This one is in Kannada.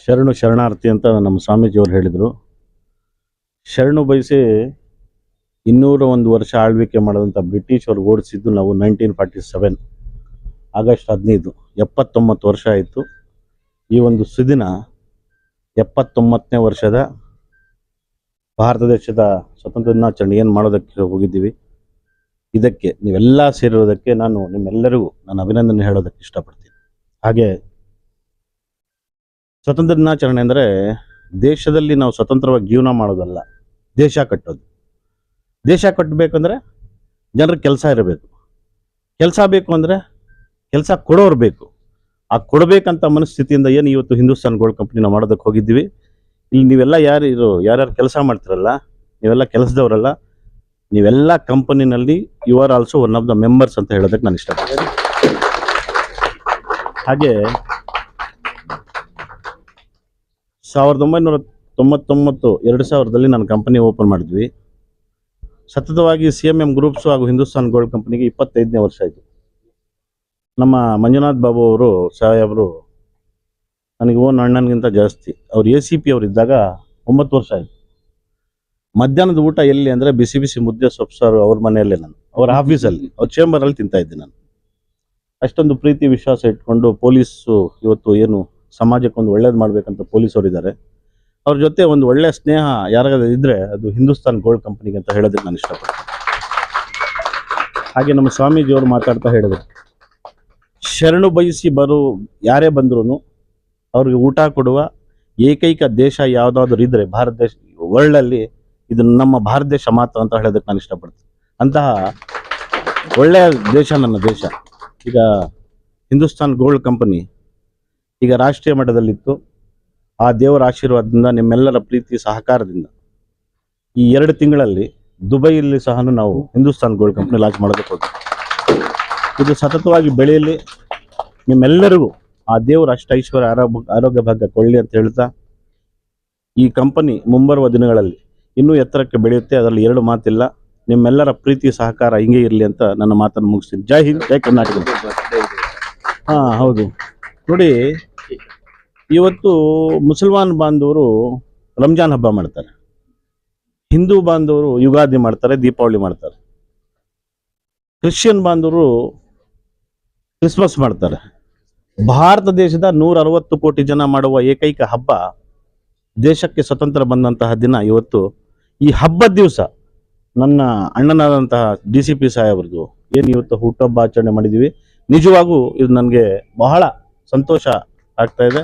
ಶರಣು ಶರಣಾರ್ಥಿ ಅಂತ ನಮ್ಮ ಸ್ವಾಮೀಜಿಯವರು ಹೇಳಿದರು. ಶರಣು ಬಯಸಿ 201 ವರ್ಷ ಆಳ್ವಿಕೆ ಮಾಡಿದಂಥ ಬ್ರಿಟಿಷರು ಓಡಿಸಿದ್ದು ನಾವು 1947 ಆಗಸ್ಟ್ 15, 79 ವರ್ಷ ಆಯಿತು. ಈ ಒಂದು ಸುದಿನ 79ನೇ ವರ್ಷದ ಭಾರತ ದೇಶದ ಸ್ವತಂತ್ರ ದಿನಾಚರಣೆ ಏನು ಮಾಡೋದಕ್ಕೆ ಹೋಗಿದ್ದೀವಿ. ಇದಕ್ಕೆ ನೀವೆಲ್ಲ ಸೇರಿರೋದಕ್ಕೆ ನಾನು ನಿಮ್ಮೆಲ್ಲರಿಗೂ ಅಭಿನಂದನೆ ಹೇಳೋದಕ್ಕೆ ಇಷ್ಟಪಡ್ತೀನಿ. ಹಾಗೆ ಸ್ವತಂತ್ರ ದಿನಾಚರಣೆ ಅಂದರೆ ದೇಶದಲ್ಲಿ ನಾವು ಸ್ವತಂತ್ರವಾಗಿ ಜೀವನ ಮಾಡೋದಲ್ಲ, ದೇಶ ಕಟ್ಟೋದು. ದೇಶ ಕಟ್ಟಬೇಕಂದ್ರೆ ಜನರಿಗೆ ಕೆಲಸ ಇರಬೇಕು, ಕೆಲಸ ಬೇಕು ಅಂದರೆ ಕೆಲಸ ಕೊಡೋರು ಬೇಕು. ಆ ಕೊಡಬೇಕಂತ ಮನಸ್ಥಿತಿಯಿಂದ ಏನು ಇವತ್ತು ಹಿಂದೂಸ್ತಾನ್ ಗೋಲ್ಡ್ ಕಂಪ್ನಿನ ಮಾಡೋದಕ್ಕೆ ಹೋಗಿದ್ದೀವಿ. ಇಲ್ಲಿ ನೀವೆಲ್ಲ ಯಾರ್ಯಾರು ಕೆಲಸ ಮಾಡ್ತಿರಲ್ಲ, ನೀವೆಲ್ಲ ಕೆಲಸದವರಲ್ಲ, ನೀವೆಲ್ಲ ಕಂಪನಿನಲ್ಲಿ you are also one of the members ಅಂತ ಹೇಳೋದಕ್ಕೆ ನಾನು ಇಷ್ಟಪಡ್ತೀನಿ. ಹಾಗೆ 1999 2000ರಲ್ಲಿ ನಾನು ಕಂಪನಿ ಓಪನ್ ಮಾಡಿದ್ವಿ. ಸತತವಾಗಿ CMM ಗ್ರೂಪ್ಸು ಹಾಗೂ ಹಿಂದೂಸ್ತಾನ್ ಗೋಲ್ಡ್ ಕಂಪ್ನಿಗೆ 25ನೇ ವರ್ಷ ಆಯಿತು. ನಮ್ಮ ಮಂಜುನಾಥ್ ಬಾಬು ಅವರು ಸಾಹೇಬರು ನನಗೆ ಅಣ್ಣನಿಗಿಂತ ಜಾಸ್ತಿ. ಅವ್ರು ACP ಅವರು ಇದ್ದಾಗ 9 ವರ್ಷ ಆಯಿತು. ಮಧ್ಯಾಹ್ನದ ಊಟ ಎಲ್ಲಿ ಅಂದರೆ ಬಿಸಿ ಬಿಸಿ ಮುದ್ದೆ ಸೊಪ್ಪು ಸಾರು ಅವ್ರ ಮನೆಯಲ್ಲೇ, ನಾನು ಅವ್ರ ಆಫೀಸಲ್ಲಿ, ಅವ್ರ ಚೇಂಬರಲ್ಲಿ ತಿಂತಾ ಇದ್ದೆ. ನಾನು ಅಷ್ಟೊಂದು ಪ್ರೀತಿ ವಿಶ್ವಾಸ ಇಟ್ಕೊಂಡು ಪೊಲೀಸು ಇವತ್ತು ಏನು ಸಮಾಜಕ್ಕೊಂದು ಒಳ್ಳೇದು ಮಾಡಬೇಕಂತ ಪೊಲೀಸರು ಇದ್ದಾರೆ. ಅವ್ರ ಜೊತೆ ಒಂದು ಒಳ್ಳೆ ಸ್ನೇಹ ಯಾರಾದ್ರೂ ಇದ್ದರೆ ಅದು ಹಿಂದೂಸ್ತಾನ್ ಗೋಲ್ಡ್ ಕಂಪ್ನಿಗೆ ಅಂತ ಹೇಳೋದಕ್ಕೆ ನಾನು ಇಷ್ಟಪಡ್ತೀನಿ. ಹಾಗೆ ನಮ್ಮ ಸ್ವಾಮೀಜಿಯವರು ಮಾತಾಡ್ತಾ ಹೇಳಿದರು, ಶರಣು ಬಯಸಿ ಯಾರೇ ಬಂದರೂ ಅವ್ರಿಗೆ ಊಟ ಕೊಡುವ ಏಕೈಕ ದೇಶ ಯಾವುದಾದ್ರೂ ಇದ್ದರೆ ಭಾರತ ದೇಶ, ವರ್ಲ್ಡಲ್ಲಿ ಇದು ನಮ್ಮ ಭಾರತ ದೇಶ ಮಾತ್ರ ಅಂತ ಹೇಳೋದಕ್ಕೆ ನಾನು ಇಷ್ಟಪಡ್ತೀನಿ. ಅಂತಹ ಒಳ್ಳೆಯ ದೇಶ ನನ್ನ ದೇಶ. ಈಗ ಹಿಂದೂಸ್ತಾನ್ ಗೋಲ್ಡ್ ಕಂಪನಿ ಈಗ ರಾಷ್ಟ್ರೀಯ ಮಟ್ಟದಲ್ಲಿತ್ತು. ಆ ದೇವರ ಆಶೀರ್ವಾದದಿಂದ, ನಿಮ್ಮೆಲ್ಲರ ಪ್ರೀತಿ ಸಹಕಾರದಿಂದ ಈ 2 ತಿಂಗಳಲ್ಲಿ ದುಬೈಯಲ್ಲಿ ಸಹ ನಾವು ಹಿಂದೂಸ್ತಾನ್ ಗೋಲ್ಡ್ ಕಂಪ್ನಿ ಲಾಂಚ್ ಮಾಡೋದಕ್ಕೆ ಹೋಗ್ತೀವಿ. ಇದು ಸತತವಾಗಿ ಬೆಳೆಯಲಿ, ನಿಮ್ಮೆಲ್ಲರಿಗೂ ಆ ದೇವರ ಐಶ್ವರ್ಯ ಆರೋಗ್ಯ ಭಾಗ್ಯ ಕೊಳ್ಳಿ ಅಂತ ಹೇಳ್ತಾ, ಈ ಕಂಪನಿ ಮುಂಬರುವ ದಿನಗಳಲ್ಲಿ ಇನ್ನೂ ಎತ್ತರಕ್ಕೆ ಬೆಳೆಯುತ್ತೆ, ಅದರಲ್ಲಿ 2 ಮಾತಿಲ್ಲ. ನಿಮ್ಮೆಲ್ಲರ ಪ್ರೀತಿ ಸಹಕಾರ ಹಿಂಗೆ ಇರಲಿ ಅಂತ ನನ್ನ ಮಾತನ್ನು ಮುಗಿಸ್ತೀನಿ. ಜೈ ಹಿಂದ್, ಜೈ ಕರ್ನಾಟಕ. ಹೌದು ನೋಡಿ, ಇವತ್ತು ಮುಸಲ್ಮಾನ್ ಬಾಂಧವರು ರಂಜಾನ್ ಹಬ್ಬ ಮಾಡ್ತಾರೆ, ಹಿಂದೂ ಬಾಂಧವರು ಯುಗಾದಿ ಮಾಡ್ತಾರೆ, ದೀಪಾವಳಿ ಮಾಡ್ತಾರೆ, ಕ್ರಿಶ್ಚಿಯನ್ ಬಾಂಧವರು ಕ್ರಿಸ್ಮಸ್ ಮಾಡ್ತಾರೆ. ಭಾರತ ದೇಶದ 160 ಕೋಟಿ ಜನ ಮಾಡುವ ಏಕೈಕ ಹಬ್ಬ, ದೇಶಕ್ಕೆ ಸ್ವತಂತ್ರ ಬಂದಂತಹ ದಿನ ಇವತ್ತು. ಈ ಹಬ್ಬದ ದಿವಸ ನನ್ನ ಅಣ್ಣನಾದಂತಹ DCP ಸಾಹೇಬ್ರದ್ದು ಏನು ಇವತ್ತು ಹುಟ್ಟುಹಬ್ಬ ಆಚರಣೆ ಮಾಡಿದ್ದೀವಿ. ನಿಜವಾಗೂ ಇದು ನನಗೆ ಬಹಳ ಸಂತೋಷ ಆಗ್ತಾ ಇದೆ.